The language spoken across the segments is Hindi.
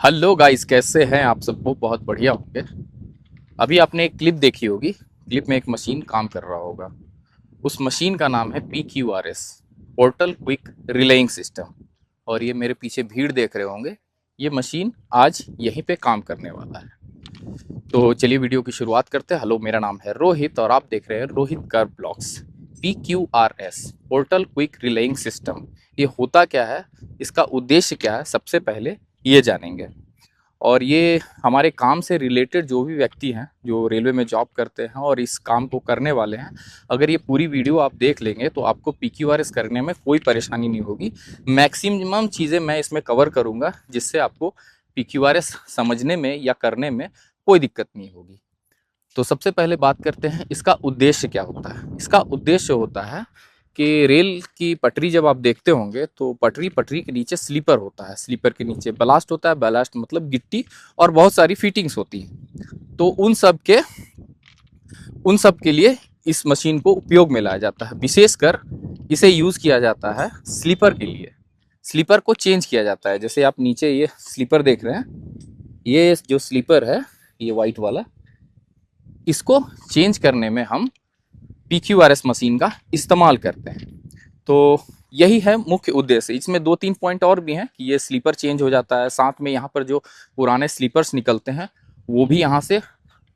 हेलो गाइस, कैसे हैं आप? सबको बहुत बढ़िया होंगे। अभी आपने एक क्लिप देखी होगी। क्लिप में एक मशीन काम कर रहा होगा। उस मशीन का नाम है PQRS, portal quick relying system. और ये मेरे पीछे भीड़ देख रहे होंगे, ये मशीन आज यहीं पे काम करने वाला है। तो चलिए वीडियो की शुरुआत करते हैं। हेलो, मेरा नाम है रोहित और आप देख रहे हैं रोहित कर blogs. PQRS, portal quick relying system, ये होता क्या है, इसका उद्देश्य क्या है, सबसे पहले ये जानेंगे। और ये हमारे काम से रिलेटेड जो भी व्यक्ति हैं, जो रेलवे में जॉब करते हैं और इस काम को करने वाले हैं, अगर ये पूरी वीडियो आप देख लेंगे तो आपको PQRS करने में कोई परेशानी नहीं होगी। मैक्सिमम चीज़ें मैं इसमें कवर करूँगा जिससे आपको PQRS समझने में या करने में कोई दिक्कत नहीं होगी। तो सबसे पहले बात करते हैं इसका उद्देश्य क्या होता है। इसका उद्देश्य होता है कि रेल की पटरी जब आप देखते होंगे तो पटरी पटरी के नीचे स्लीपर होता है, स्लीपर के नीचे बलास्ट होता है। बलास्ट मतलब गिट्टी और बहुत सारी फिटिंग्स होती हैं। तो उन सब के लिए इस मशीन को उपयोग में लाया जाता है। विशेषकर इसे यूज़ किया जाता है स्लीपर के लिए। स्लीपर को चेंज किया जाता है। जैसे आप नीचे ये स्लीपर देख रहे हैं, ये जो स्लीपर है, ये वाइट वाला, इसको चेंज करने में हम PQRS मशीन का इस्तेमाल करते हैं। तो यही है मुख्य उद्देश्य। इसमें 2-3 पॉइंट और भी हैं कि ये स्लीपर चेंज हो जाता है, साथ में यहाँ पर जो पुराने स्लीपर्स निकलते हैं वो भी यहाँ से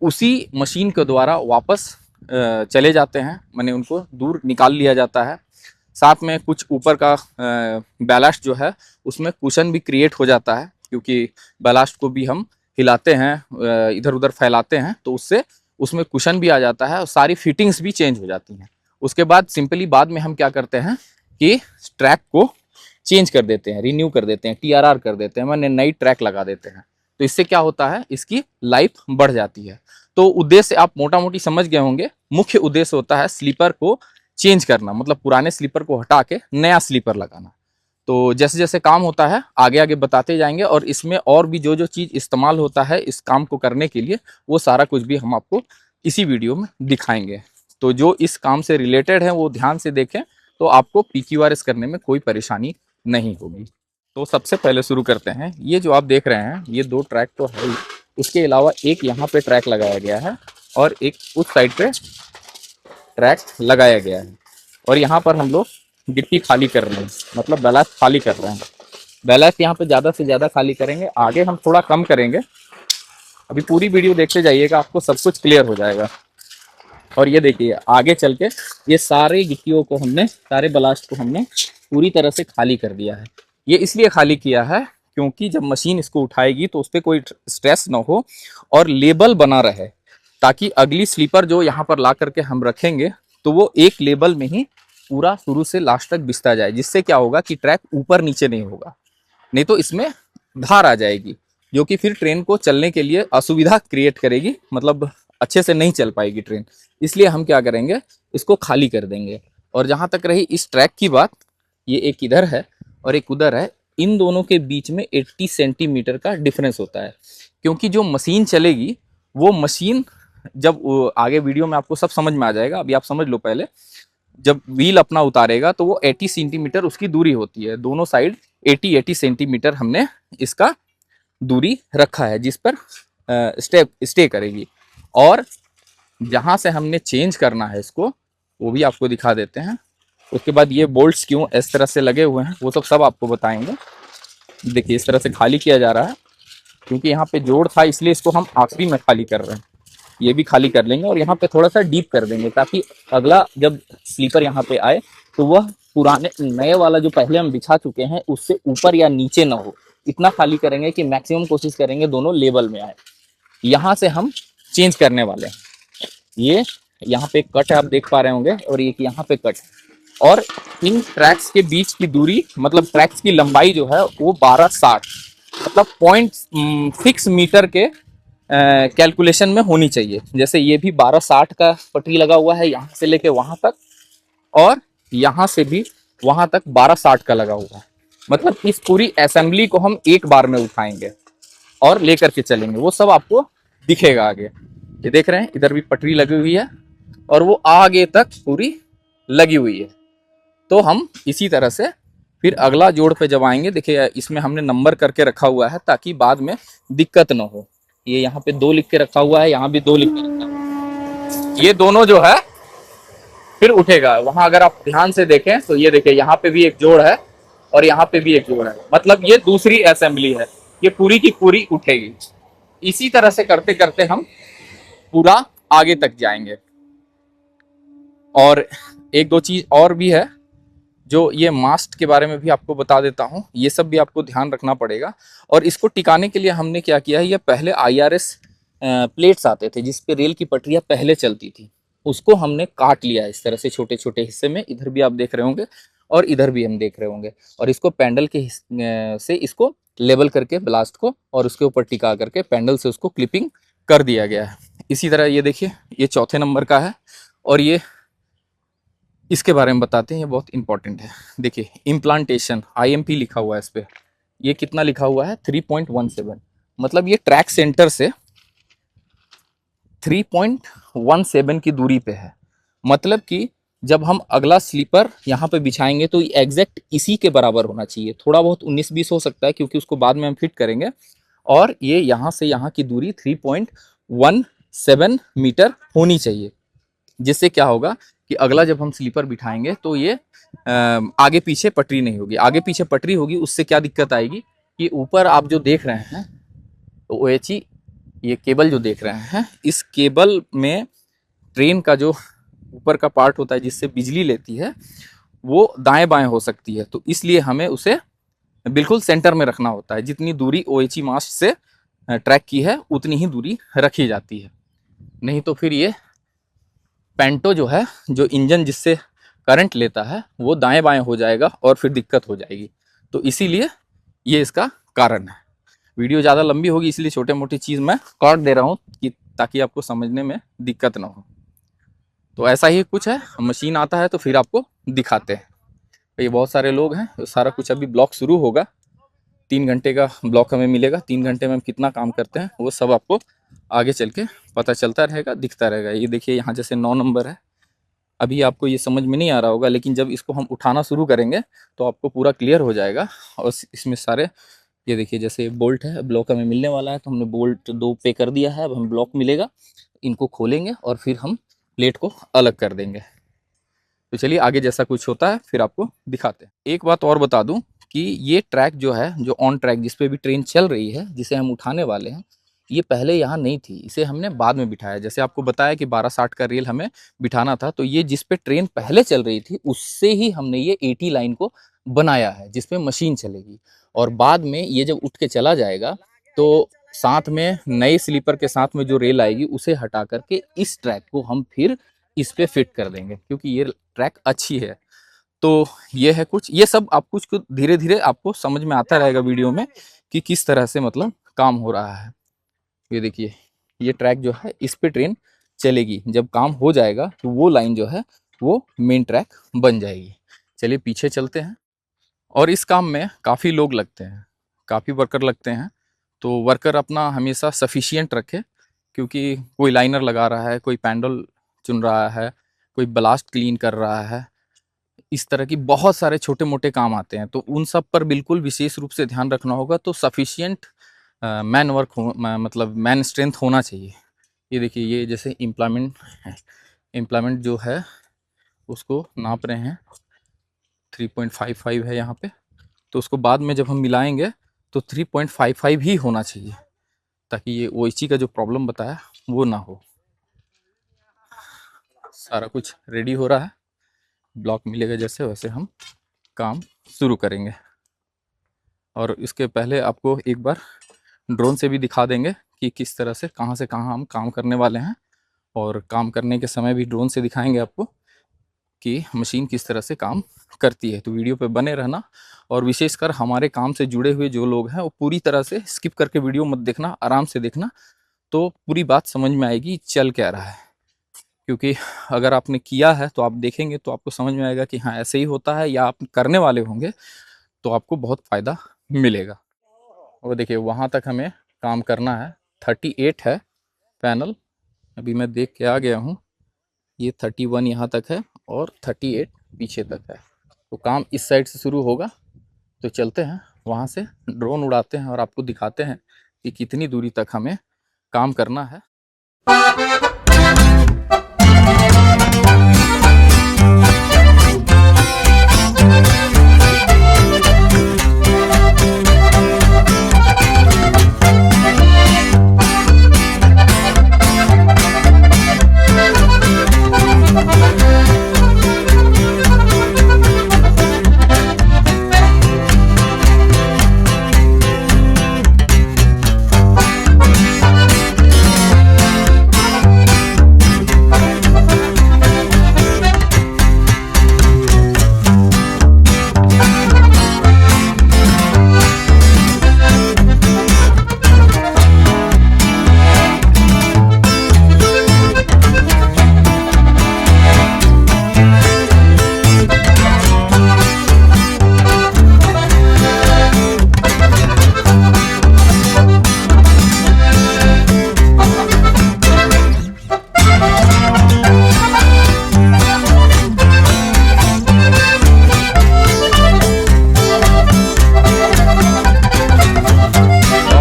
उसी मशीन के द्वारा वापस चले जाते हैं, माने उनको दूर निकाल लिया जाता है। साथ में कुछ ऊपर का बैलास्ट जो है उसमें कुशन भी क्रिएट हो जाता है, क्योंकि बैलास्ट को भी हम हिलाते हैं, इधर उधर फैलाते हैं, तो उससे उसमें कुशन भी आ जाता है और सारी फिटिंग्स भी चेंज हो जाती हैं। उसके बाद सिंपली बाद में हम क्या करते हैं कि ट्रैक को चेंज कर देते हैं, रिन्यू कर देते हैं, TRR कर देते हैं, माने नई ट्रैक लगा देते हैं। तो इससे क्या होता है, इसकी लाइफ बढ़ जाती है। तो उद्देश्य आप मोटा मोटी समझ गए होंगे। मुख्य उद्देश्य होता है स्लीपर को चेंज करना, मतलब पुराने स्लीपर को हटा के नया स्लीपर लगाना। तो जैसे जैसे काम होता है आगे आगे बताते जाएंगे, और इसमें और भी जो जो चीज़ इस्तेमाल होता है इस काम को करने के लिए, वो सारा कुछ भी हम आपको इसी वीडियो में दिखाएंगे। तो जो इस काम से रिलेटेड है वो ध्यान से देखें, तो आपको PQRS करने में कोई परेशानी नहीं होगी। तो सबसे पहले शुरू करते हैं। ये जो आप देख रहे हैं, ये 2 ट्रैक तो है ही, उसके अलावा एक यहाँ पे ट्रैक लगाया गया है और एक उस साइड पे ट्रैक लगाया गया है। और यहाँ पर हम लोग गिट्टी खाली कर रहे हैं, मतलब बैलास्ट खाली कर रहे हैं। बैलास्ट यहाँ पे ज़्यादा से ज़्यादा खाली करेंगे, आगे हम थोड़ा कम करेंगे। अभी पूरी वीडियो देखते जाइएगा, आपको सब कुछ क्लियर हो जाएगा। और ये देखिए आगे चल के ये सारे गिट्टियों को हमने, सारे बलास्ट को हमने पूरी तरह से खाली कर दिया है। ये इसलिए खाली किया है क्योंकि जब मशीन इसको उठाएगी तो उस पर कोई स्ट्रेस ना हो और लेबल बना रहे, ताकि अगली स्लीपर जो यहाँ पर ला करके हम रखेंगे तो वो एक लेबल में ही पूरा शुरू से लास्ट तक बिछता जाए। जिससे क्या होगा कि ट्रैक ऊपर नीचे नहीं होगा, नहीं तो इसमें धार आ जाएगी जो कि फिर ट्रेन को चलने के लिए असुविधा क्रिएट करेगी, मतलब अच्छे से नहीं चल पाएगी ट्रेन। इसलिए हम क्या करेंगे, इसको खाली कर देंगे। और जहाँ तक रही इस ट्रैक की बात, ये एक इधर है और एक उधर है। इन दोनों के बीच में 80 सेंटीमीटर का डिफरेंस होता है, क्योंकि जो मशीन चलेगी वो मशीन जब आगे वीडियो में आपको सब समझ में आ जाएगा, अभी आप समझ लो पहले। जब व्हील अपना उतारेगा तो वो 80 सेंटीमीटर उसकी दूरी होती है, दोनों साइड 80 सेंटीमीटर हमने इसका दूरी रखा है जिस पर स्टे करेगी। और जहाँ से हमने चेंज करना है इसको, वो भी आपको दिखा देते हैं। उसके बाद ये बोल्ट्स क्यों इस तरह से लगे हुए हैं वो सब आपको बताएंगे। देखिए इस तरह से खाली किया जा रहा है क्योंकि यहाँ पे जोड़ था, इसलिए इसको हम आखिरी में खाली कर रहे हैं। ये भी खाली कर लेंगे और यहाँ पे थोड़ा सा डीप कर देंगे, ताकि अगला जब स्लीपर यहाँ पे आए तो वह पुराने नए वाला जो पहले हम बिछा चुके हैं उससे ऊपर या नीचे ना हो। इतना खाली करेंगे कि मैक्सिमम कोशिश करेंगे दोनों लेवल में आए। यहाँ से हम चेंज करने वाले हैं। ये यहाँ पे कट है, आप देख पा रहे होंगे, और एक यहाँ पे कट है। और इन ट्रैक्स के बीच की दूरी, मतलब ट्रैक्स की लंबाई जो है वो 1260, मतलब 0.6 मीटर के कैलकुलेशन में होनी चाहिए। जैसे ये भी 1260 का पटरी लगा हुआ है यहाँ से लेके वहां तक, और यहाँ से भी वहां तक 1260 का लगा हुआ है। मतलब इस पूरी असेंबली को हम एक बार में उठाएंगे और लेकर के चलेंगे, वो सब आपको दिखेगा आगे। ये देख रहे हैं इधर भी पटरी लगी हुई है और वो आगे तक पूरी लगी हुई है। तो हम इसी तरह से फिर अगला जोड़ पे जब आएंगे, देखिए इसमें हमने नंबर करके रखा हुआ है ताकि बाद में दिक्कत ना हो। ये यहाँ पे 2 लिख के रखा हुआ है, यहाँ भी 2 लिख के रखा हुआ है। ये दोनों जो है फिर उठेगा। वहां अगर आप ध्यान से देखें तो ये देखिए यहाँ पे भी एक जोड़ है और यहाँ पे भी एक जोड़ है, मतलब ये दूसरी असेंबली है, ये पूरी की पूरी उठेगी। इसी तरह से करते करते हम पूरा आगे तक जाएंगे। और एक दो चीज और भी है जो ये मास्ट के बारे में भी आपको बता देता हूँ, ये सब भी आपको ध्यान रखना पड़ेगा। और इसको टिकाने के लिए हमने क्या किया है, ये पहले IRS प्लेट्स आते थे जिस पे रेल की पटरियां पहले चलती थी, उसको हमने काट लिया है इस तरह से छोटे छोटे हिस्से में। इधर भी आप देख रहे होंगे और इधर भी हम देख रहे होंगे। और इसको पैंडल के से इसको लेवल करके ब्लास्ट को और उसके ऊपर टिका करके पैंडल से उसको क्लिपिंग कर दिया गया है। इसी तरह ये देखिए, ये चौथे नंबर का है और ये इसके बारे में बताते हैं, ये बहुत इंपॉर्टेंट है। देखिए इम्प्लांटेशन IMP लिखा हुआ है इस पर, ये कितना लिखा हुआ है 3.17, मतलब ये ट्रैक सेंटर से 3.17 की दूरी पे है। मतलब कि जब हम अगला स्लीपर यहाँ पे बिछाएंगे तो एग्जैक्ट इसी के बराबर होना चाहिए। थोड़ा बहुत 19-20 हो सकता है क्योंकि उसको बाद में हम फिट करेंगे। और ये यहाँ से यहाँ की दूरी 3.17 मीटर होनी चाहिए, जिससे क्या होगा कि अगला जब हम स्लीपर बिठाएंगे तो ये आगे पीछे पटरी नहीं होगी। आगे पीछे पटरी होगी उससे क्या दिक्कत आएगी कि ऊपर आप जो देख रहे हैं तो OHE ये केबल जो देख रहे हैं, इस केबल में ट्रेन का जो ऊपर का पार्ट होता है जिससे बिजली लेती है वो दाएं बाएं हो सकती है। तो इसलिए हमें उसे बिल्कुल सेंटर में रखना होता है। जितनी दूरी OHE मास्ट से ट्रैक की है उतनी ही दूरी रखी जाती है, नहीं तो फिर ये पेंटो जो है, जो इंजन जिससे करंट लेता है, वो दाएं बाएं हो जाएगा और फिर दिक्कत हो जाएगी। तो इसीलिए ये इसका कारण है। वीडियो ज़्यादा लंबी होगी इसलिए छोटे मोटी चीज़ मैं काट दे रहा हूँ कि ताकि आपको समझने में दिक्कत ना हो। तो ऐसा ही कुछ है, मशीन आता है तो फिर आपको दिखाते हैं। तो ये बहुत सारे लोग हैं, तो सारा कुछ अभी ब्लॉक शुरू होगा। 3 घंटे का ब्लॉक हमें मिलेगा, 3 घंटे में हम कितना काम करते हैं वो सब आपको आगे चल के पता चलता रहेगा, दिखता रहेगा। ये देखिए यहाँ जैसे 9 नंबर है, अभी आपको ये समझ में नहीं आ रहा होगा, लेकिन जब इसको हम उठाना शुरू करेंगे तो आपको पूरा क्लियर हो जाएगा। और इसमें सारे ये देखिए जैसे बोल्ट है, ब्लॉक हमें मिलने वाला है तो हमने बोल्ट 2 पे कर दिया है। अब हम ब्लॉक मिलेगा, इनको खोलेंगे और फिर हम प्लेट को अलग कर देंगे। तो चलिए आगे जैसा कुछ होता है फिर आपको दिखाते हैं। एक बात और बता दूं कि ये ट्रैक जो है, जो ऑन ट्रैक जिस पे भी ट्रेन चल रही है, जिसे हम उठाने वाले हैं, ये पहले यहाँ नहीं थी, इसे हमने बाद में बिठाया। जैसे आपको बताया कि 1260 का रेल हमें बिठाना था, तो ये जिस पे ट्रेन पहले चल रही थी उससे ही हमने ये 80 लाइन को बनाया है जिसपे मशीन चलेगी। और बाद में ये जब उठ के चला जाएगा तो साथ में नए स्लीपर के साथ में जो रेल आएगी उसे हटा करके इस ट्रैक को हम फिर इस पे फिट कर देंगे, क्योंकि ये ट्रैक अच्छी है। तो ये है कुछ, ये सब आप कुछ धीरे धीरे आपको समझ में आता रहेगा वीडियो में कि किस तरह से मतलब काम हो रहा है। ये देखिए ये ट्रैक जो है इस पे ट्रेन चलेगी, जब काम हो जाएगा तो वो लाइन जो है वो मेन ट्रैक बन जाएगी। चलिए पीछे चलते हैं। और इस काम में काफ़ी लोग लगते हैं, काफ़ी वर्कर लगते हैं। तो वर्कर अपना हमेशा सफिशिएंट रखे, क्योंकि कोई लाइनर लगा रहा है, कोई पैंडल चुन रहा है, कोई ब्लास्ट क्लीन कर रहा है, इस तरह की बहुत सारे छोटे मोटे काम आते हैं। तो उन सब पर बिल्कुल विशेष रूप से ध्यान रखना होगा। तो सफिशिएंट मैन वर्क हो, मतलब मैन स्ट्रेंथ होना चाहिए। ये देखिए ये जैसे इम्प्लामेंट जो है उसको नाप रहे हैं, 3.55 है यहाँ पे। तो उसको बाद में जब हम मिलाएंगे तो 3.55 ही होना चाहिए, ताकि ये OHE का जो प्रॉब्लम बताया वो ना हो। सारा कुछ रेडी हो रहा है, ब्लॉक मिलेगा जैसे वैसे हम काम शुरू करेंगे। और इसके पहले आपको एक बार ड्रोन से भी दिखा देंगे कि किस तरह से कहाँ हम काम करने वाले हैं। और काम करने के समय भी ड्रोन से दिखाएंगे आपको कि मशीन किस तरह से काम करती है। तो वीडियो पे बने रहना। और विशेषकर हमारे काम से जुड़े हुए जो लोग हैं वो पूरी तरह से स्किप करके वीडियो मत देखना, आराम से देखना, तो पूरी बात समझ में आएगी चल क्या रहा है। क्योंकि अगर आपने किया है तो आप देखेंगे तो आपको समझ में आएगा कि हाँ ऐसे ही होता है, या आप करने वाले होंगे तो आपको बहुत फ़ायदा मिलेगा। और देखिए वहाँ तक हमें काम करना है, 38 है पैनल, अभी मैं देख के आ गया हूँ। ये 31 यहाँ तक है और 38 पीछे तक है। तो काम इस साइड से शुरू होगा तो चलते हैं वहाँ से, ड्रोन उड़ाते हैं और आपको दिखाते हैं कि कितनी दूरी तक हमें काम करना है।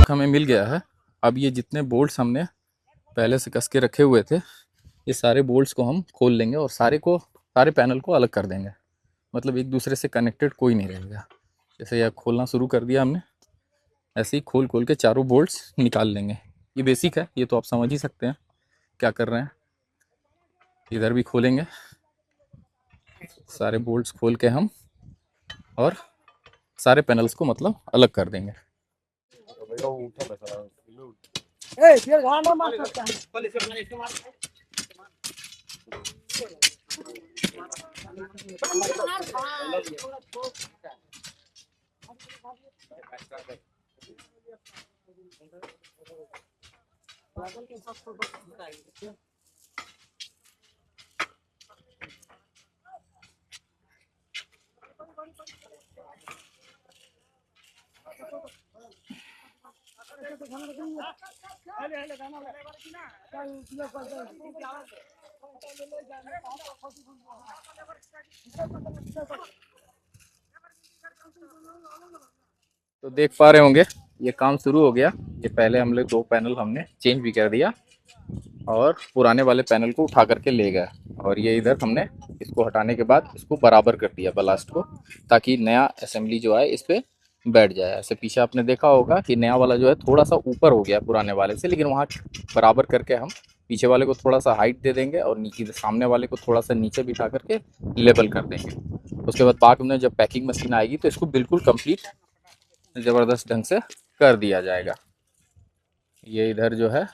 हमें मिल गया है। अब ये जितने बोल्ट्स हमने पहले से कस के रखे हुए थे, ये सारे बोल्ट्स को हम खोल लेंगे और सारे पैनल को अलग कर देंगे। मतलब एक दूसरे से कनेक्टेड कोई नहीं रहेगा। जैसे यह खोलना शुरू कर दिया हमने, ऐसे ही खोल खोल के चारों बोल्ट्स निकाल लेंगे। ये बेसिक है, ये तो आप समझ ही सकते हैं क्या कर रहे हैं। इधर भी खोलेंगे, सारे बोल्ट्स खोल के हम और सारे पैनल्स को मतलब अलग कर देंगे। तो देख पा रहे होंगे ये काम शुरू हो गया। ये पहले हम लोग 2 पैनल हमने चेंज भी कर दिया और पुराने वाले पैनल को उठा करके ले गए, और ये इधर हमने इसको हटाने के बाद इसको बराबर कर दिया बलास्ट को, ताकि नया असेंबली जो है इस पर बैठ जाए। ऐसे पीछे आपने देखा होगा कि नया वाला जो है थोड़ा सा ऊपर हो गया पुराने वाले से, लेकिन वहाँ बराबर करके हम पीछे वाले को थोड़ा सा हाइट दे देंगे और नीचे सामने वाले को थोड़ा सा नीचे बिठा करके लेवल कर देंगे। उसके बाद में जब पैकिंग मशीन आएगी तो इसको बिल्कुल कंप्लीट ज़बरदस्त ढंग से कर दिया जाएगा। ये इधर जो है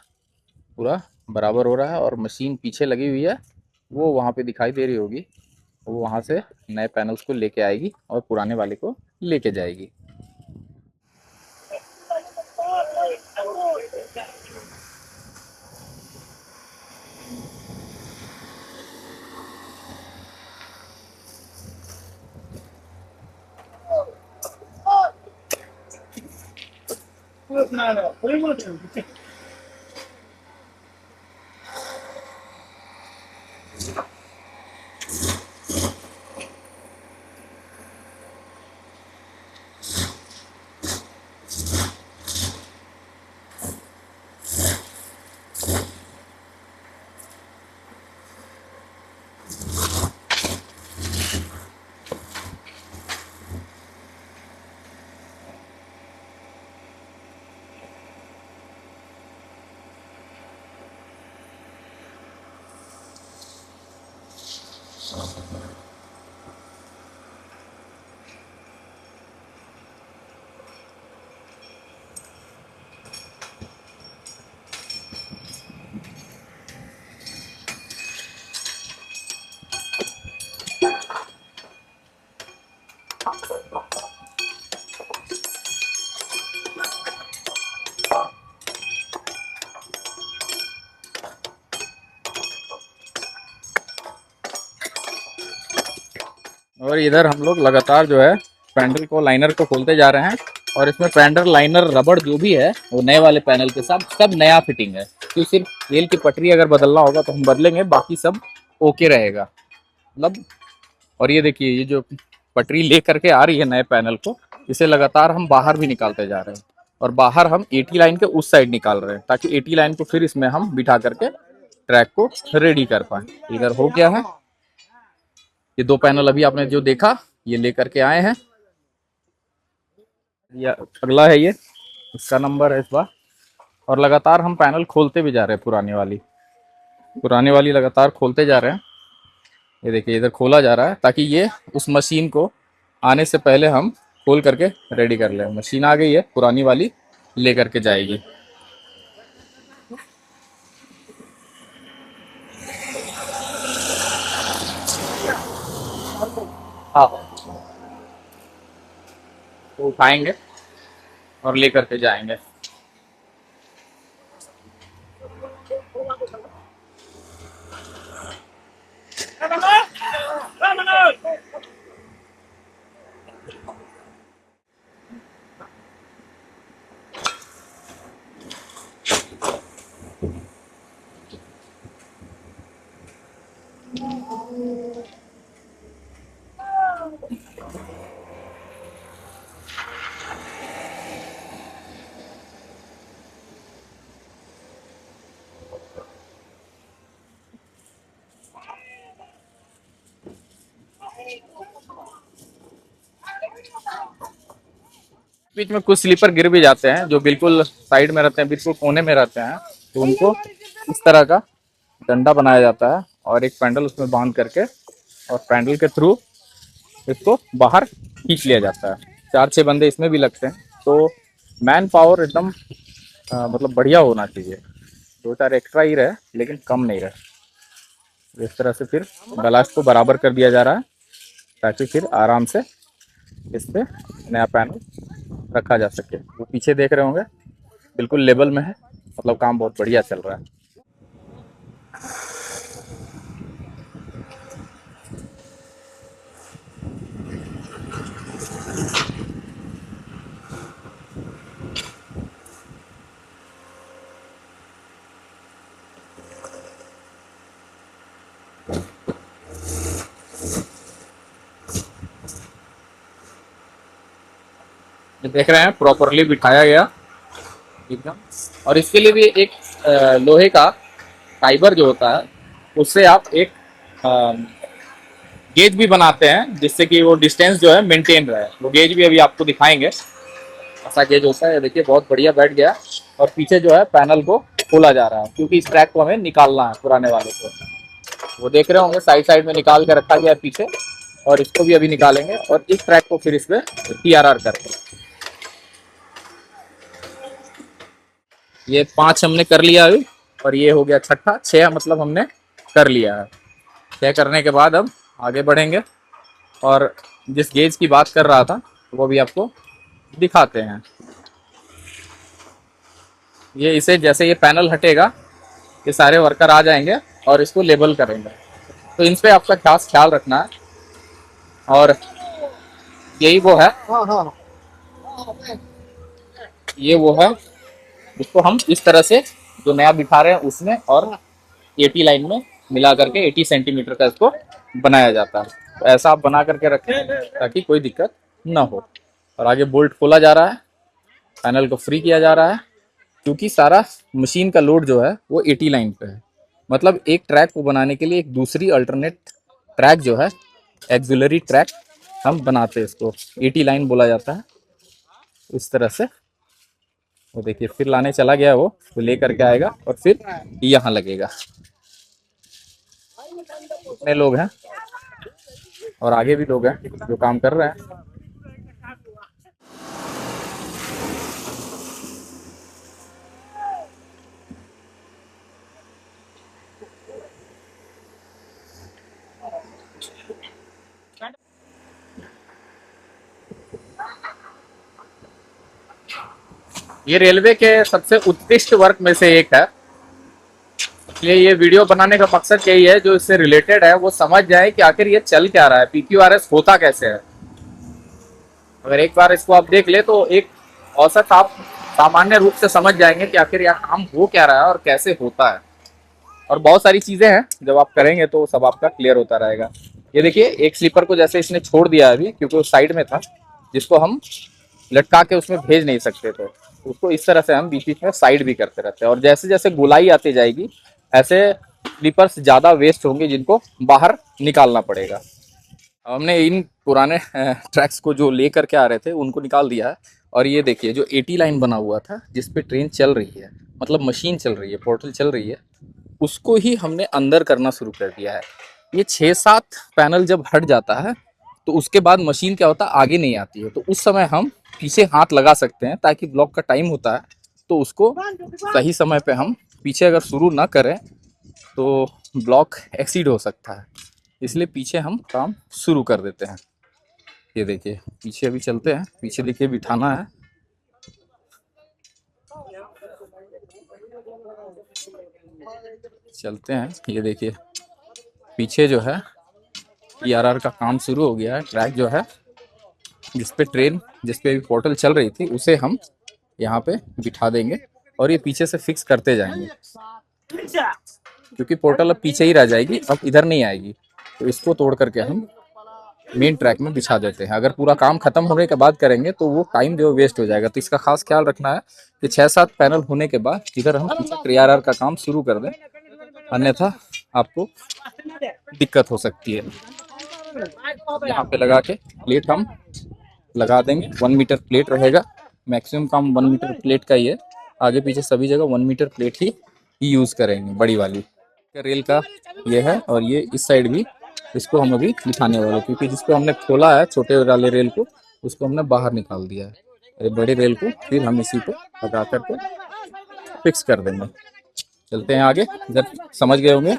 पूरा बराबर हो रहा है और मशीन पीछे लगी हुई है, वो वहाँ पे दिखाई दे रही होगी, वो वहाँ से नए पैनल्स को लेके आएगी और पुराने वाले को लेके जाएगी। और इधर हम लोग लगातार जो है पैनल को, लाइनर को खोलते जा रहे हैं, और इसमें पैनल लाइनर रबड़ जो भी है वो नए वाले पैनल के साथ सब नया फिटिंग है। तो सिर्फ रेल की पटरी अगर बदलना होगा तो हम बदलेंगे, बाकी सब ओके रहेगा मतलब। और ये देखिए, ये जो पटरी ले करके आ रही है नए पैनल को, इसे लगातार हम बाहर भी निकालते जा रहे हैं, और बाहर हम 80 लाइन के उस साइड निकाल रहे हैं, ताकि 80 लाइन को फिर इसमें हम बिठा करके ट्रैक को रेडी कर पाए। इधर हो गया है। ये 2 पैनल अभी आपने जो देखा ये लेकर के आए हैं। ये अगला है, ये इसका नंबर है इस बार। और लगातार हम पैनल खोलते भी जा रहे हैं, पुराने वाली लगातार खोलते जा रहे हैं। ये देखिए इधर खोला जा रहा है, ताकि ये उस मशीन को आने से पहले हम खोल करके रेडी कर लें। मशीन आ गई है, पुरानी वाली ले करके जाएगी। हाँ, तो उठाएंगे और ले करके जाएंगे। बीच में कुछ स्लीपर गिर भी जाते हैं, जो बिल्कुल साइड में रहते हैं, बिल्कुल कोने में रहते हैं, तो उनको इस तरह का डंडा बनाया जाता है और एक पैडल उसमें बांध करके और पैडल के थ्रू इसको बाहर खींच लिया जाता है। 4-6 बंदे इसमें भी लगते हैं, तो मैन पावर एकदम मतलब बढ़िया होना चाहिए। 2-4 एक्स्ट्रा ही रहे, लेकिन कम नहीं रहे। इस तरह से फिर बलास्ट को बराबर कर दिया जा रहा है, ताकि फिर आराम से इस पे नया पैनल रखा जा सके। वो पीछे देख रहे होंगे बिल्कुल लेवल में है, मतलब काम बहुत बढ़िया चल रहा है। ये देख रहे हैं प्रॉपरली बिठाया गया एकदम। और इसके लिए भी एक लोहे का फाइबर जो होता है, उससे आप एक गेज भी बनाते हैं, जिससे कि वो डिस्टेंस जो है मेंटेन रहे। वो गेज भी अभी आपको दिखाएंगे, ऐसा गेज होता है। देखिए बहुत बढ़िया बैठ गया। और पीछे जो है पैनल को खोला जा रहा है, क्योंकि इस ट्रैक को हमें निकालना है पुराने वाले को। वो देख रहे होंगे साइड साइड में निकाल के रखा गया है पीछे, और इसको भी अभी निकालेंगे और इस ट्रैक को फिर इस पे TRR करेंगे। ये 5 हमने कर लिया अभी, और ये हो गया छठा। 6 मतलब हमने कर लिया है। 6 करने के बाद अब आगे बढ़ेंगे, और जिस गेज की बात कर रहा था वो भी आपको दिखाते हैं। ये इसे जैसे ये पैनल हटेगा, ये सारे वर्कर आ जाएंगे और इसको लेबल करेंगे। तो इन पे आपका खास ख्याल रखना है। और यही वो है, ये वो है इसको हम इस तरह से जो नया बिठा रहे हैं उसमें और 80 लाइन में मिला करके 80 सेंटीमीटर का इसको बनाया जाता है। तो ऐसा आप बना करके रखें ताकि कोई दिक्कत ना हो। और आगे बोल्ट खोला जा रहा है, पैनल को फ्री किया जा रहा है, क्योंकि सारा मशीन का लोड जो है वो 80 लाइन पे है। मतलब एक ट्रैक को बनाने के लिए एक दूसरी अल्टरनेट ट्रैक जो है, एक्सिलरी ट्रैक हम बनाते हैं, इसको 80 लाइन बोला जाता है। इस तरह से वो देखिए फिर लाने चला गया, वो ले करके आएगा और फिर यहाँ लगेगा। कितने लोग हैं, और आगे भी लोग हैं जो काम कर रहे हैं। ये रेलवे के सबसे उत्कृष्ट वर्क में से एक है, इसलिए ये वीडियो बनाने का मकसद यही है, जो इससे रिलेटेड है वो समझ जाए कि आखिर ये चल क्या रहा है, PQRS होता कैसे है। अगर एक बार इसको आप देख ले तो एक औसत आप सामान्य रूप से समझ जाएंगे कि आखिर यह काम हो क्या रहा है और कैसे होता है। और बहुत सारी चीजें हैं, जब आप करेंगे तो सब आपका क्लियर होता रहेगा। ये देखिए एक स्लीपर को जैसे इसने छोड़ दिया अभी, क्योंकि वो साइड में था, जिसको हम लटका के उसमें भेज नहीं सकते थे। उसको इस तरह से हम बीच बीच में साइड भी करते रहते हैं, और जैसे जैसे गोलाई आती जाएगी ऐसे स्लीपर्स ज़्यादा वेस्ट होंगे जिनको बाहर निकालना पड़ेगा। हमने इन पुराने ट्रैक्स को जो लेकर के आ रहे थे उनको निकाल दिया है। और ये देखिए जो 80 लाइन बना हुआ था जिस पे ट्रेन चल रही है, मतलब मशीन चल रही है, पोर्टल चल रही है, उसको ही हमने अंदर करना शुरू कर दिया है। ये 6-7 पैनल जब हट जाता है तो उसके बाद मशीन क्या होता है आगे नहीं आती है, तो उस समय हम पीछे हाथ लगा सकते हैं ताकि ब्लॉक का टाइम होता है तो उसको सही समय पे हम पीछे अगर शुरू ना करें तो ब्लॉक एक्सीड हो सकता है, इसलिए पीछे हम काम शुरू कर देते हैं। ये देखिए पीछे अभी चलते हैं, पीछे देखिए बिठाना है। चलते हैं, ये देखिए पीछे जो है PRR का काम शुरू हो गया है। ट्रैक जो है जिस पे ट्रेन, जिस पे अभी पोर्टल चल रही थी उसे हम यहाँ पे बिठा देंगे और ये पीछे से फिक्स करते जाएंगे, क्योंकि पोर्टल अब पीछे ही रह जाएगी, अब इधर नहीं आएगी। तो इसको तोड़ करके हम मेन ट्रैक में बिछा देते हैं। अगर पूरा काम खत्म होने के बाद करेंगे तो वो टाइम जो वेस्ट हो जाएगा, तो इसका खास ख्याल रखना है कि 6-7 पैनल होने के बाद इधर हम PRR का काम शुरू कर दें, अन्यथा आपको दिक्कत हो सकती है। यहाँ पे लगा के प्लेट हम लगा देंगे, 1 मीटर प्लेट रहेगा, मैक्सिमम काम 1 मीटर प्लेट का ही है। आगे पीछे सभी जगह 1 मीटर प्लेट ही यूज़ करेंगे, बड़ी वाली रेल का ये है। और ये इस साइड भी इसको हम अभी दिखाने वाले, क्योंकि जिसको हमने खोला है छोटे वाले रेल को उसको हमने बाहर निकाल दिया है। ये बड़े रेल को फिर हम इसी पे लगा करके फिक्स कर देंगे। चलते हैं आगे, इधर समझ गए होंगे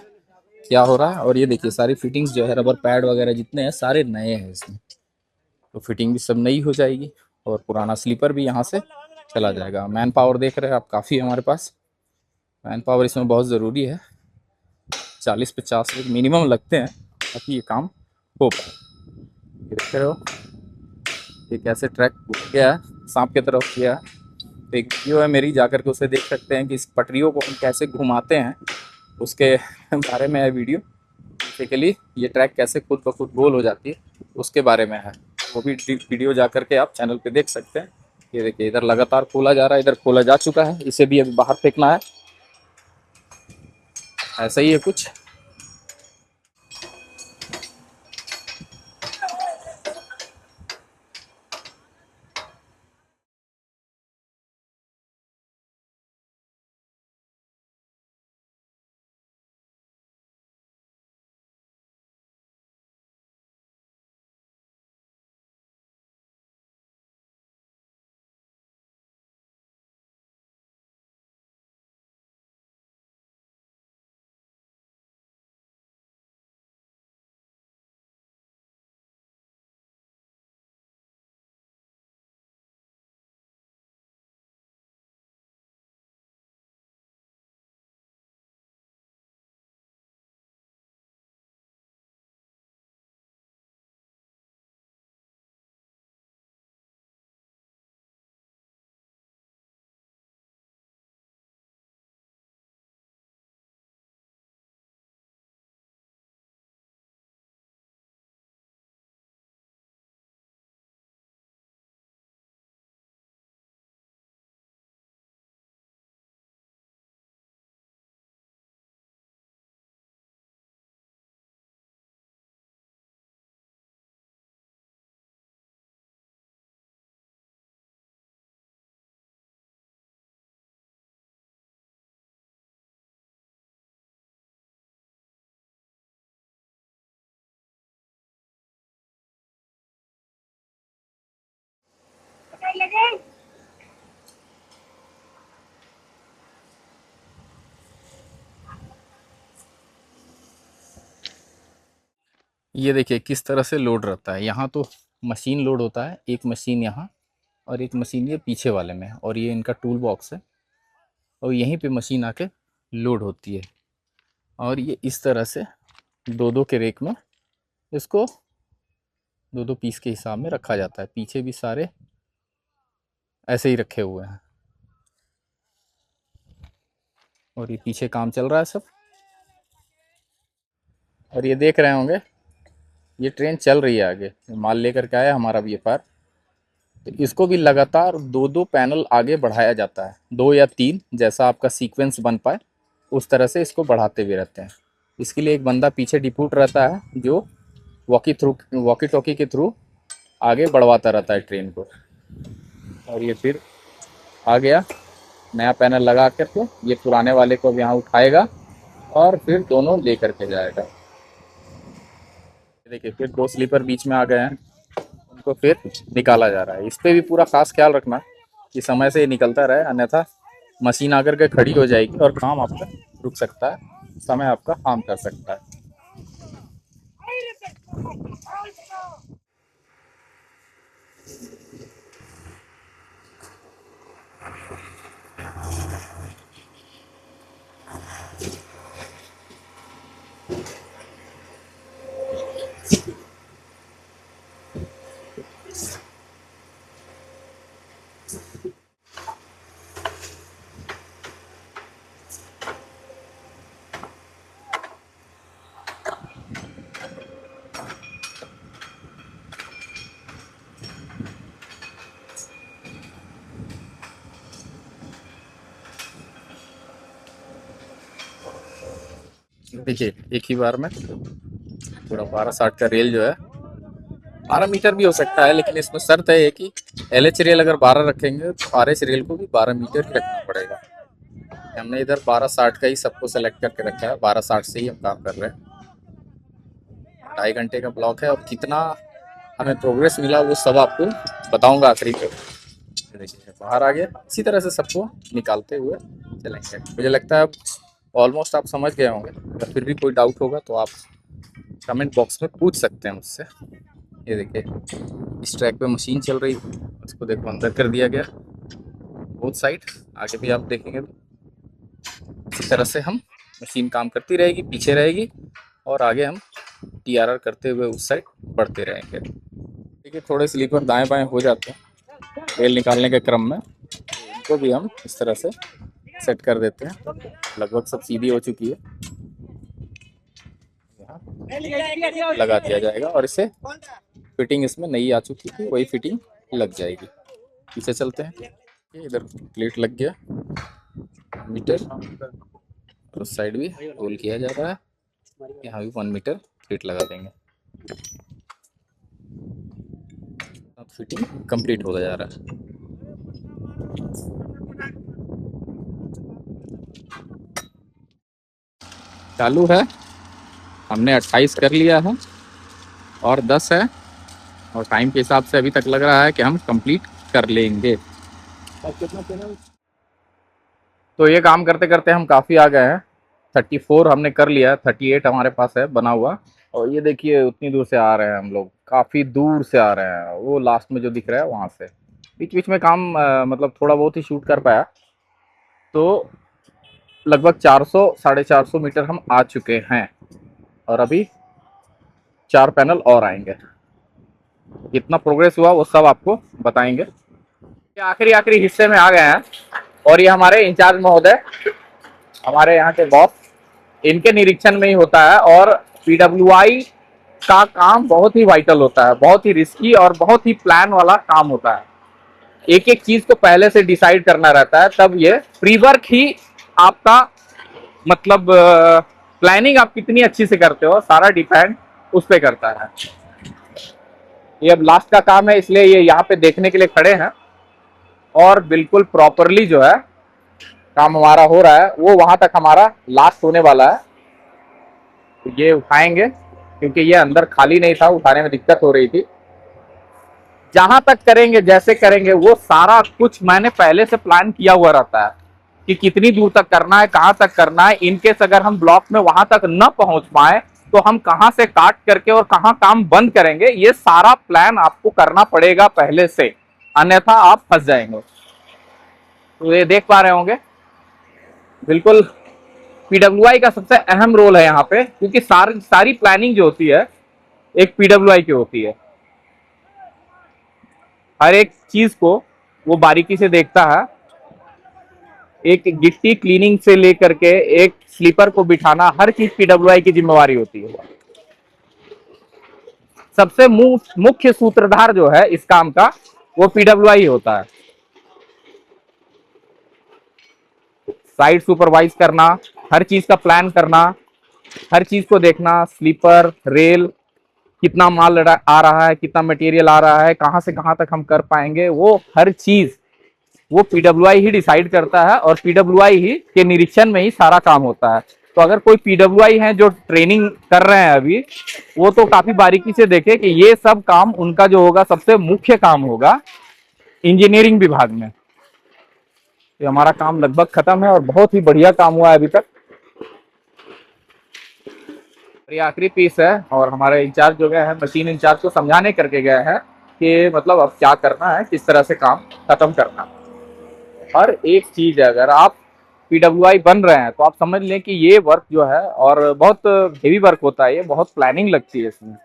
क्या हो रहा है। और ये देखिए सारी फिटिंग्स जो है, रबर पैड वगैरह जितने हैं सारे नए हैं इसमें, तो फिटिंग भी सब नई हो जाएगी और पुराना स्लीपर भी यहाँ से चला जाएगा। मैन पावर देख रहे हैं आप, काफ़ी है हमारे पास। मैन पावर इसमें बहुत ज़रूरी है, 40-50 लोग मिनिमम लगते हैं ताकि ये काम हो पाए। ये देख रहे हो ये कैसे ट्रैक घूम गया है, सांप की तरफ गया है। तो एक वीडियो है मेरी, जाकर के उसे देख सकते हैं कि इस पटरियों को हम कैसे घुमाते हैं, उसके बारे में है वीडियो। बेसिकली ये ट्रैक कैसे खुद ब खुद गोल हो जाती है उसके बारे में है, वो भी वीडियो जा करके आप चैनल पे देख सकते हैं। ये देखिए इधर लगातार खोला जा रहा है, इधर खोला जा चुका है, इसे भी अभी बाहर फेंकना है। ऐसा ही है कुछ। ये देखिए किस तरह से लोड रहता है। यहाँ तो मशीन लोड होता है, एक मशीन यहाँ और एक मशीन ये पीछे वाले में, और ये इनका टूल बॉक्स है, और यहीं पे मशीन आके लोड होती है। और ये इस तरह से 2-2 के रेक में इसको 2-2 पीस के हिसाब में रखा जाता है। पीछे भी सारे ऐसे ही रखे हुए हैं, और ये पीछे काम चल रहा है सब। और ये देख रहे होंगे ये ट्रेन चल रही है आगे, माल लेकर के आया हमारा भी ये पार। तो इसको भी लगातार 2-2 पैनल आगे बढ़ाया जाता है, 2 या 3, जैसा आपका सीक्वेंस बन पाए उस तरह से इसको बढ़ाते हुए रहते हैं। इसके लिए एक बंदा पीछे डिप्यूट रहता है जो वॉकी टॉकी के थ्रू आगे बढ़वाता रहता है ट्रेन को। और ये फिर आ गया नया पैनल लगा करके, ये पुराने वाले को अब यहाँ उठाएगा और फिर दोनों ले करके जाएगा। देखिए फिर 2 स्लीपर बीच में आ गए हैं, उनको फिर निकाला जा रहा है। इस पे भी पूरा खास ख्याल रखना कि समय से ये निकलता रहे, अन्यथा मशीन आकर के खड़ी हो जाएगी और काम आपका रुक सकता है, समय आपका हार्म कर सकता है। देखिए एक ही बार में पूरा 1260 का रेल जो है 12 मीटर भी हो सकता है, लेकिन इसमें शर्त है कि LH रेल अगर 12 रखेंगे तो RH रेल को भी 12 मीटर ही रखना पड़ेगा। हमने इधर 1260 का ही सबको सेलेक्ट करके रखा है, 1260 से ही हम काम कर रहे हैं। 2.5 घंटे का ब्लॉक है और कितना हमें प्रोग्रेस मिला वो सब आपको बताऊंगा आखिरी पे। देखिए बाहर आ गया, इसी तरह से सबको निकालते हुए चलेंगे। मुझे लगता है ऑलमोस्ट आप समझ गए होंगे, अगर फिर भी कोई डाउट होगा तो आप कमेंट बॉक्स में पूछ सकते हैं मुझसे। ये देखिए इस ट्रैक पे मशीन चल रही थी, उसको देखो अंदर कर दिया गया बोथ साइड। आगे भी आप देखेंगे इसी तरह से हम मशीन काम करती रहेगी, पीछे रहेगी और आगे हम TRR करते हुए उस साइड बढ़ते रहेंगे। देखिए थोड़े स्लीपर दाएं बाएं हो जाते हैं रेल निकालने के क्रम में, इनको भी हम इस तरह से सेट कर देते हैं। लगभग सब सीधी हो चुकी है, यहाँ लगा दिया जाएगा और इसे फिटिंग इसमें नई आ चुकी थी, वही फिटिंग लग जाएगी। पीछे चलते हैं, इधर प्लेट लग गया मीटर और उस साइड भी रोल किया जा रहा है, यहाँ भी 1 मीटर प्लेट लगा देंगे। अब फिटिंग कंप्लीट होता जा रहा है। चालू है, हमने 28 कर लिया है और 10 है और टाइम के हिसाब से अभी तक लग रहा है कि हम कंप्लीट कर लेंगे। तो ये काम करते करते हम काफ़ी आ गए हैं, 34 हमने कर लिया है, 38 हमारे पास है बना हुआ। और ये देखिए उतनी दूर से आ रहे हैं हम लोग, काफ़ी दूर से आ रहे हैं, वो लास्ट में जो दिख रहा है वहाँ से। बीच बीच में काम मतलब थोड़ा बहुत ही शूट कर पाया। तो लगभग 400 450 मीटर हम आ चुके हैं और अभी 4 पैनल और आएंगे। कितना प्रोग्रेस हुआ वो सब आपको बताएंगे। आखिरी आखिरी हिस्से में आ गए हैं और ये हमारे इंचार्ज महोदय, हमारे यहाँ के बॉस, इनके निरीक्षण में ही होता है। और PWI का काम बहुत ही वाइटल होता है, बहुत ही रिस्की और बहुत ही प्लान वाला काम होता है। एक एक चीज को पहले से डिसाइड करना रहता है, तब ये प्री वर्क ही आपका मतलब प्लानिंग आप कितनी अच्छी से करते हो सारा डिपेंड उस पर करता है। ये अब लास्ट का काम है, इसलिए ये यहाँ पे देखने के लिए खड़े हैं और बिल्कुल प्रॉपरली जो है काम हमारा हो रहा है। वो वहां तक हमारा लास्ट होने वाला है, तो ये उठाएंगे क्योंकि ये अंदर खाली नहीं था, उठाने में दिक्कत हो रही थी। जहां तक करेंगे जैसे करेंगे वो सारा कुछ मैंने पहले से प्लान किया हुआ रहता है कि कितनी दूर तक करना है, कहां तक करना है। इनकेस अगर हम ब्लॉक में वहां तक न पहुंच पाए तो हम कहां से काट करके और कहां काम बंद करेंगे, ये सारा प्लान आपको करना पड़ेगा पहले से, अन्यथा आप फंस जाएंगे। तो ये देख पा रहे होंगे बिल्कुल PWI का सबसे अहम रोल है यहाँ पे, क्योंकि सारी प्लानिंग जो होती है एक PWI की होती है। हर एक चीज को वो बारीकी से देखता है, एक गिट्टी क्लीनिंग से लेकर के एक स्लीपर को बिठाना, हर चीज PWI की जिम्मेवारी होती है। सबसे मुख्य सूत्रधार जो है इस काम का वो पीडब्ल्यूआई होता है। साइट सुपरवाइज करना, हर चीज का प्लान करना, हर चीज को देखना, स्लीपर रेल, कितना माल आ रहा है, कितना मटेरियल आ रहा है, कहां से कहां तक हम कर पाएंगे, वो हर चीज वो पीडब्ल्यूआई ही डिसाइड करता है और पीडब्ल्यूआई ही के निरीक्षण में ही सारा काम होता है। तो अगर कोई पीडब्ल्यूआई है जो ट्रेनिंग कर रहे हैं अभी, वो तो काफी बारीकी से देखे कि ये सब काम उनका जो होगा सबसे मुख्य काम होगा इंजीनियरिंग विभाग में। तो हमारा काम लगभग खत्म है और बहुत ही बढ़िया काम हुआ है अभी तक। ये आखिरी पीस है और हमारे इंचार्ज जो गए हैं, मशीन इंचार्ज को समझाने करके गए हैं कि मतलब अब क्या करना है, किस तरह से काम खत्म करना है। हर एक चीज है, अगर आप पीडब्ल्यूआई बन रहे हैं तो आप समझ लें कि ये वर्क जो है और बहुत हेवी वर्क होता है, ये बहुत प्लानिंग लगती है इसमें।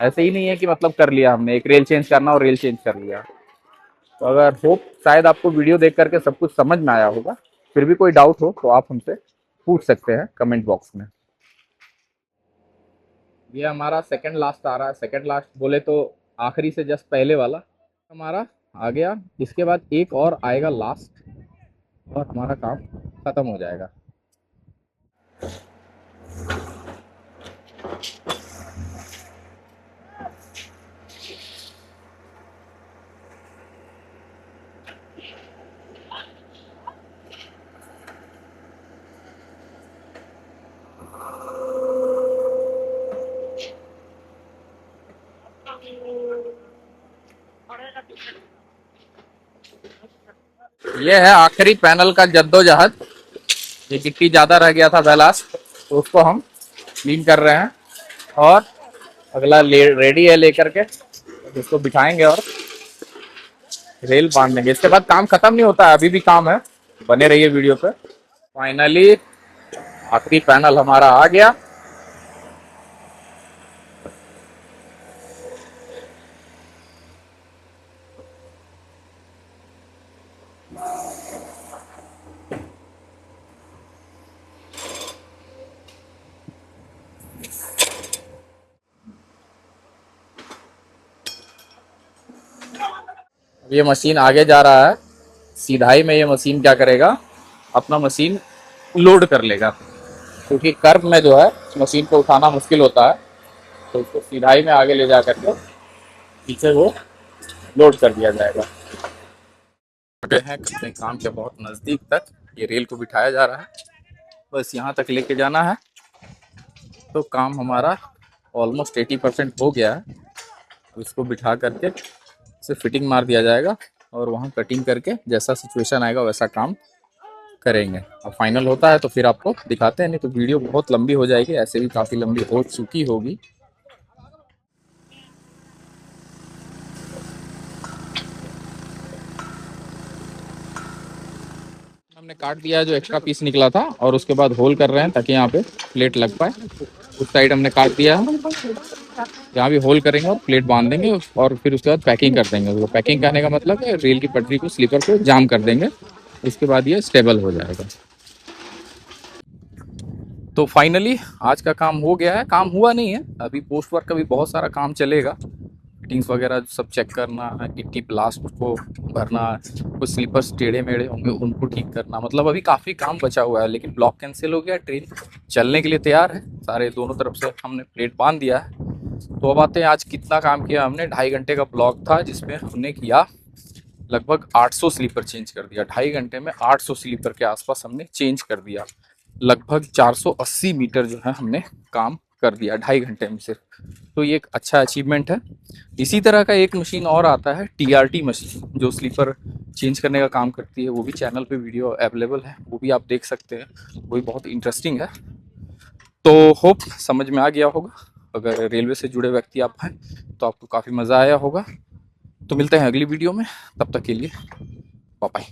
ऐसे ही नहीं है कि मतलब कर लिया हमने, एक रेल चेंज करना और रेल चेंज कर लिया। तो अगर होप शायद आपको वीडियो देख करके सब कुछ समझ में आया होगा। फिर भी कोई डाउट हो तो आप हमसे पूछ सकते हैं कमेंट बॉक्स में। ये हमारा सेकंड लास्ट आ रहा है, सेकंड लास्ट बोले तो आखिरी से जस्ट पहले वाला हमारा आ गया। इसके बाद एक और आएगा लास्ट और हमारा काम खत्म हो जाएगा। ये है आखिरी पैनल का जद्दोजहद। ये गिट्टी ज्यादा रह गया था बैलास्ट, तो उसको हम क्लीन कर रहे हैं और अगला रेडी है लेकर के, इसको बिठाएंगे और रेल बांध देंगे। इसके बाद काम खत्म नहीं होता है, अभी भी काम है, बने रहिए वीडियो पे। फाइनली आखिरी पैनल हमारा आ गया। ये मशीन आगे जा रहा है, सीधाई में ये मशीन क्या करेगा, अपना मशीन लोड कर लेगा, क्योंकि कर्व में जो है मशीन को उठाना मुश्किल होता है, तो इसको सीधाई में आगे ले जा करके पीछे वो लोड कर दिया जाएगा। है अपने काम के बहुत नज़दीक तक ये रेल को बिठाया जा रहा है, बस यहाँ तक लेके जाना है तो काम हमारा ऑलमोस्ट 80% हो गया है। इसको बिठा करके इसे फिटिंग मार दिया जाएगा और वहाँ कटिंग करके जैसा सिचुएशन आएगा वैसा काम करेंगे। अब फाइनल होता है तो फिर आपको दिखाते हैं, नहीं तो वीडियो बहुत लंबी हो जाएगी, ऐसे भी काफ़ी लंबी हो चुकी होगी। हमने काट दिया है जो एक्स्ट्रा पीस निकला था और उसके बाद होल कर रहे हैं ताकि यहाँ पे प्लेट लग पाए। उस साइड हमने काट दिया है, यहाँ भी होल करेंगे और प्लेट बांध देंगे और फिर उसके बाद पैकिंग कर देंगे। तो पैकिंग करने का मतलब है रेल की पटरी को, स्लीपर को जाम कर देंगे, उसके बाद ये स्टेबल हो जाएगा। तो फाइनली आज का काम हो गया है। काम हुआ नहीं है, अभी पोस्ट वर्क का भी बहुत सारा काम चलेगा, फिटिंग्स वगैरह सब चेक करना, गिट्टी प्लास्ट को भरना, कुछ स्लीपर्स टेढ़े मेढ़े होंगे उनको ठीक करना, मतलब अभी काफ़ी काम बचा हुआ है। लेकिन ब्लॉक कैंसिल हो गया, ट्रेन चलने के लिए तैयार है, सारे दोनों तरफ से हमने प्लेट बांध दिया है। तो अब आते हैं आज कितना काम किया हमने। 2.5 घंटे का ब्लॉक था जिसमें हमने किया लगभग 800 स्लीपर चेंज कर दिया। 2.5 घंटे में 800 स्लीपर के आसपास हमने चेंज कर दिया। लगभग 480 मीटर जो है हमने काम कर दिया 2.5 घंटे में सिर्फ। तो ये एक अच्छा अचीवमेंट है। इसी तरह का एक मशीन और आता है टीआरटी मशीन, जो स्लीपर चेंज करने का काम करती है। वो भी चैनल पे वीडियो अवेलेबल है, वो भी आप देख सकते हैं, वो भी बहुत इंटरेस्टिंग है। तो होप समझ में आ गया होगा। अगर रेलवे से जुड़े व्यक्ति आप हैं तो आपको काफ़ी मज़ा आया होगा। तो मिलते हैं अगली वीडियो में, तब तक के लिए बाय बाय।